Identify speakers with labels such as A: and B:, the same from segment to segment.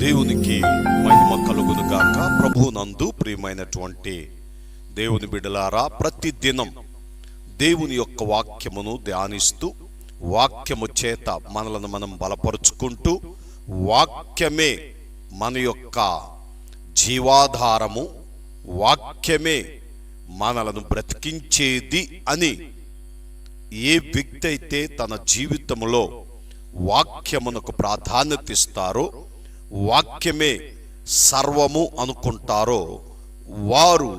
A: దేవునికి మహిమ కలుగును గాక. ప్రభువునందు ప్రియమైనటువంటి దేవుని బిడ్డలారా, ప్రతి దినం దేవుని యొక్క వాక్యమును ధ్యానిస్తూ వాక్యము చేత మనలను మనం బలపరుచుకుంటూ, వాక్యమే మన యొక్క జీవాధారము, వాక్యమే మనలను బ్రతికించేది అని ఏ వ్యక్తి అయితే తన జీవితంలో వాక్యమునకు ప్రాధాన్యత ఇస్తారో, వాక్యమే సర్వము అనుకుంటారో, వారు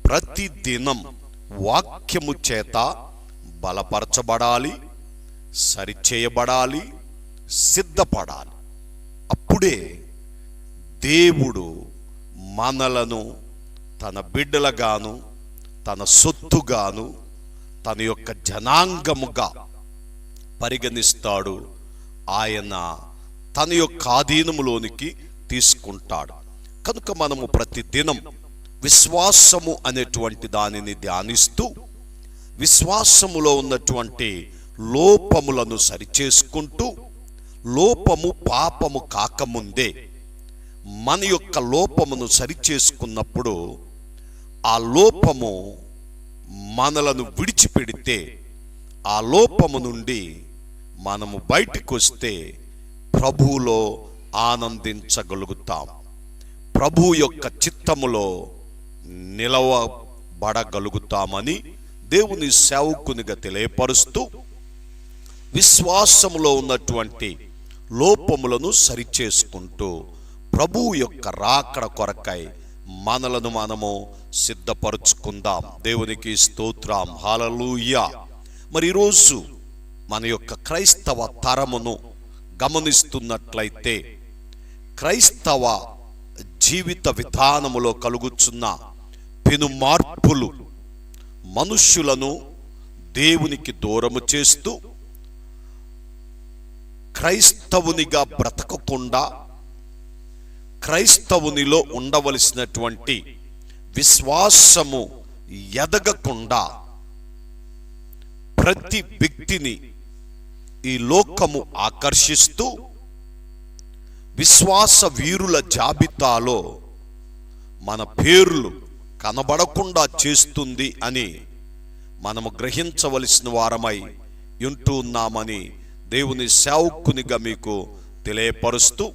A: ప్రతి దినం వాక్యము చేత బలపరచబడాలి, సరిచేయబడాలి, సిద్ధపడాలి. అప్పుడే దేవుడు మనలను తన బిడ్డలుగాను, తన సొత్తుగాను, తన యొక్క జనాంగముగా పరిగణిస్తాడు. ఆయన తన యొక్క ఆధీనములోనికి తీసుకుంటాడు. కనుక మనము ప్రతి దినం విశ్వాసము అనేటువంటి దానిని ధ్యానిస్తూ, విశ్వాసములో ఉన్నటువంటి లోపములను సరిచేసుకుంటూ, లోపము పాపము కాకముందే మన యొక్క లోపమును సరిచేసుకున్నప్పుడు ఆ లోపము మనలను విడిచిపెడితే, ఆ లోపము నుండి మనము బయటికి వస్తే ప్రభువులో ఆనందించగలుగుతాం, ప్రభు యొక్క చిత్తములో నిలవబడగలుగుతామని దేవుని సేవకునిగా తెలియపరుస్తూ, విశ్వాసములో ఉన్నటువంటి లోపములను సరిచేసుకుంటూ ప్రభువు యొక్క రాకడ కొరకై మనలను మనము సిద్ధపరుచుకుందాం. దేవునికి స్తోత్రం, హల్లెలూయా. మరి ఈరోజు మన యొక్క క్రైస్తవ తరమును గమనిస్తున్నట్లయితే, క్రైస్తవ జీవిత విధానములో కలుగుచున్న పెను మార్పులు మనుష్యులను దేవునికి దూరము చేస్తూ, క్రైస్తవునిగా బ్రతకకుండా, క్రైస్తవునిలో ఉండవలసినటువంటి విశ్వాసము ఎదగకుండా ప్రతి వ్యక్తిని ఈ లోకము ఆకర్షిస్తూ, విశ్వాస వీరుల జాబితాలో మన పేర్లు కనబడకుండా చేస్తుంది అని మనము గ్రహించవలసిన వారమై ఉంటూ ఉన్నామని దేవుని సేవకునిగా మీకు తెలియపరుస్తూ,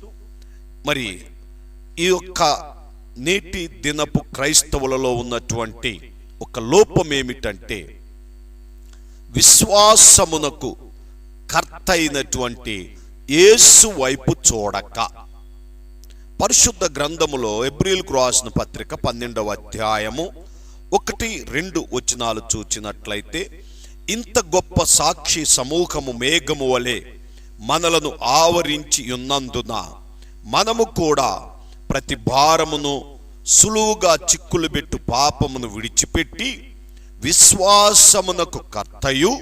A: మరి ఈ యొక్క నేటి దినపు క్రైస్తవులలో ఉన్నటువంటి ఒక లోపం ఏమిటంటే, విశ్వాసమునకు కర్త అయినటువంటి యేసు వైపు చూడక. పరిశుద్ధ గ్రంథములో హెబ్రీయులకు రాసిన పత్రిక 12వ అధ్యాయము 1-2 వచనాలు చూచినట్లయితే, ఇంత గొప్ప సాక్షి సమూహము మేఘము వలె మనలను ఆవరించి ఉన్నందున మనము కూడా ప్రతి భారమును సులువుగా చిక్కులుబెట్టు పాపమును విడిచిపెట్టి, విశ్వాసమునకు కర్తయు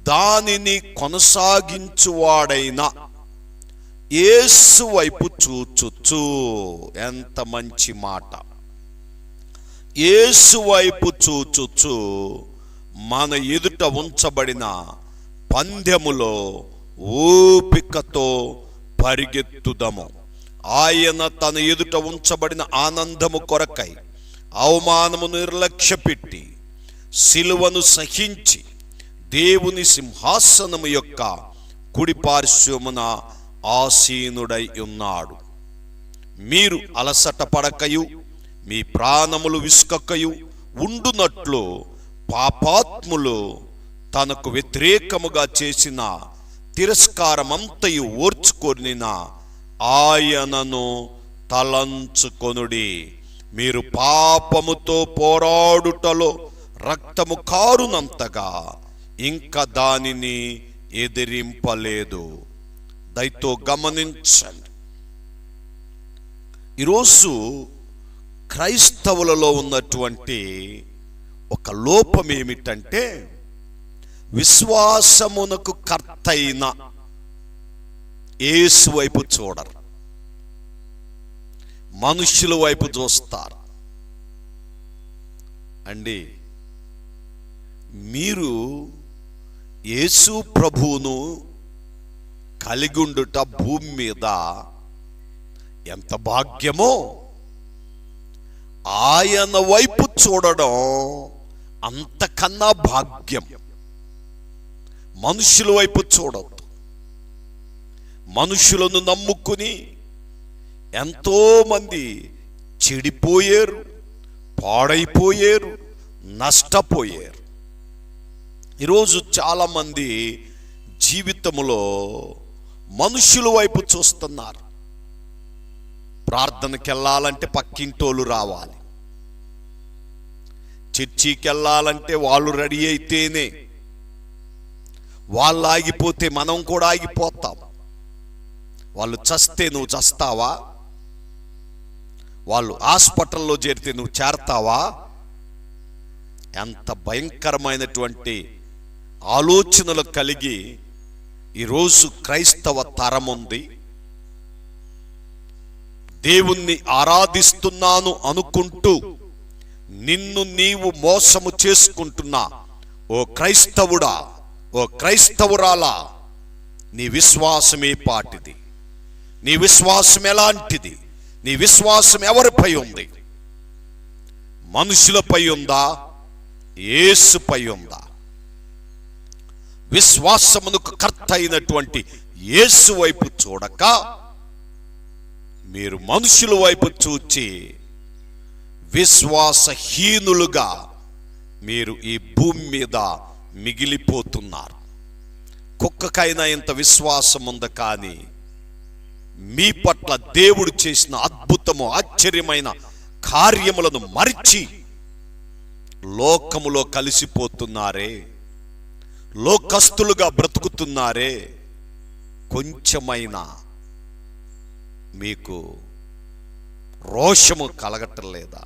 A: దానిని కొనసాగించువాడైన యేసు వైపు చూచుచు. ఎంత మంచి మాట! యేసు వైపు చూచుచు మన ఎదుట ఉంచబడిన పందెములో ఓపికతో పరిగెత్తుదము. ఆయన తన ఎదుట ఉంచబడిన ఆనందము కొరకై అవమానము నిర్లక్ష్యపెట్టి సిలువను సహించి దేవుని సింహాసనము యొక్క కుడి పార్శ్వమున ఆసీనుడై ఉన్నాడు. మీరు అలసట పడకయు మీ ప్రాణములు విసుకకయు ఉండునట్లు పాపాత్ములు తనకు వ్యతిరేకముగా చేసిన తిరస్కారమంతయు ఓర్చుకొనిన ఆయనను తలంచుకొనుడి. మీరు పాపముతో పోరాడుటలో రక్తము కారునంతగా ఇంకా దానిని ఎదిరింపలేదు. దయతో గమనించండి, ఈరోజు క్రైస్తవులలో ఉన్నటువంటి ఒక లోపం ఏమిటంటే, విశ్వాసమునకు కర్తైన యేసు వైపు చూడరు, మనుష్యుల వైపు చూస్తారు. అండి, మీరు యేసు ప్రభువును కలిగుండుట భూమి మీద ఎంత భాగ్యమో! ఆయన వైపు చూడడం అంతకన్నా భాగ్యం. మనుషుల వైపు చూడొద్దు. మనుషులను నమ్ముకుని ఎంతో మంది చెడిపోయారు, పాడైపోయారు, నష్టపోయారు. ఈరోజు చాలామంది జీవితంలో మనుషుల వైపు చూస్తున్నారు. ప్రార్థనకి వెళ్ళాలంటే పక్కింటోళ్ళు రావాలి, చర్చికి వెళ్ళాలంటే వాళ్ళు రెడీ అయితేనే, వాళ్ళు ఆగిపోతే మనం కూడా ఆగిపోతాం. వాళ్ళు చస్తే నువ్వు చస్తావా? వాళ్ళు హాస్పిటల్లో చేరితే నువ్వు చేరతావా? ఎంత భయంకరమైనటువంటి ఆలోచనలు కలిగి ఈరోజు క్రైస్తవ తరం ఉంది. దేవుణ్ణి ఆరాధిస్తున్నాను అనుకుంటూ నిన్ను నీవు మోసము చేసుకుంటున్నా ఓ క్రైస్తవుడా, ఓ క్రైస్తవురాలా, నీ విశ్వాసమే పాటిది? నీ విశ్వాసం ఎలాంటిది? నీ విశ్వాసం ఎవరిపై ఉంది? మనుషులపై ఉందా? యేసుపై ఉందా? విశ్వాసమునకు కర్త అయినటువంటి యేసు వైపు చూడక మీరు మనుషుల వైపు చూచి విశ్వాసహీనులుగా మీరు ఈ భూమి మీద మిగిలిపోతున్నారు. కుక్కకైనా ఇంత విశ్వాసం ఉంది, కానీ మీ పట్ల దేవుడు చేసిన అద్భుతము ఆశ్చర్యమైన కార్యములను మరిచి లోకములో కలిసిపోతున్నారే, లోకస్తులుగా బ్రతుకుతున్నారే. కొంచెమైనా మీకు రోషము కలగటం లేదా?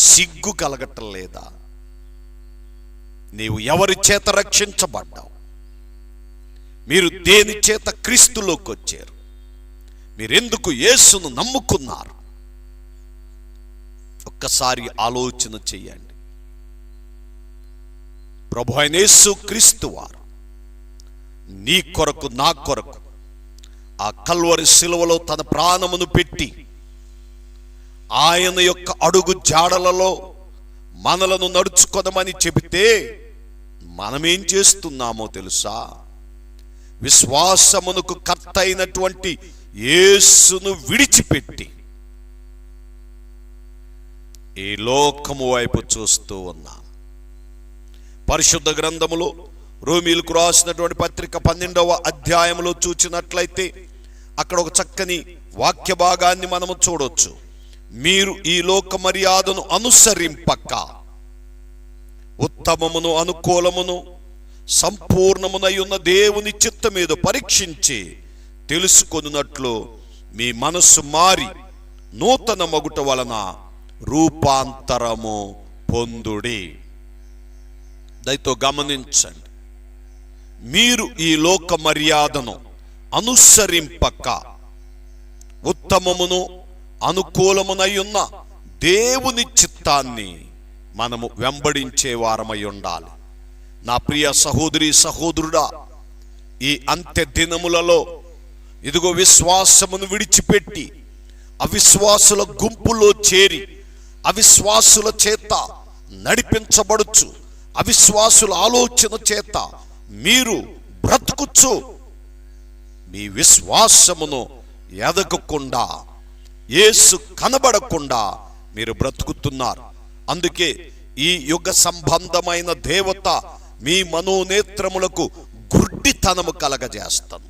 A: సిగ్గు కలగటం లేదా? నీవు ఎవరి చేత రక్షించబడ్డావు? మీరు దేని చేత క్రీస్తులోకి వచ్చారు? మీరెందుకు యేసును నమ్ముకున్నారు? ఒక్కసారి ఆలోచన చెయ్యండి. ప్రభు అయిన యేసు క్రీస్తు వారు నీ కొరకు, నా కొరకు ఆ కల్వరి శిలువలో తన ప్రాణమును పెట్టి ఆయన యొక్క అడుగు జాడలలో మనలను నడుచుకొనమని చెబితే మనమేం చేస్తున్నామో తెలుసా? విశ్వాసమునకు కర్త అయినటువంటి యేసును విడిచిపెట్టి ఈ లోకము వైపు చూస్తూ ఉన్నాం. పరిశుద్ధ గ్రంథములో రోమీయులకు రాసినటువంటి పత్రిక 12వ అధ్యాయంలో చూచినట్లయితే అక్కడ ఒక చక్కని వాక్య భాగాన్ని మనము చూడొచ్చు. మీరు ఈ లోక మర్యాదను అనుసరింపక ఉత్తమమును, అనుకూలమును, సంపూర్ణమునై ఉన్న దేవుని చిత్తమేదో పరీక్షించి తెలుసుకొనున్నట్లు మీ మనస్సు మారి నూతన మగుట వలన రూపాంతరము పొందుడి. దయతో గమనించండి. మీరు ఈ లోక మర్యాదను అనుసరింపక ఉత్తమమును, అనుకూలమునై ఉన్న దేవుని చిత్తాన్ని మనము వెంబడించే వారమై ఉండాలి. నా ప్రియ సహోదరి సహోదరుడా, ఈ అంత్య దినములలో ఇదిగో విశ్వాసమును విడిచిపెట్టి అవిశ్వాసుల గుంపులో చేరి అవిశ్వాసుల చేత నడిపించబడుచు, అవిశ్వాసుల ఆలోచన చేత మీరు బ్రతుకుచ్చు మీ విశ్వాసమును ఎదగకుండా, యేసు కనబడకుండా మీరు బ్రతుకుతున్నారు. అందుకే ఈ యుగ సంబంధమైన దేవత మీ మనోనేత్రములకు గుడ్డితనము కలగజేస్తుంది.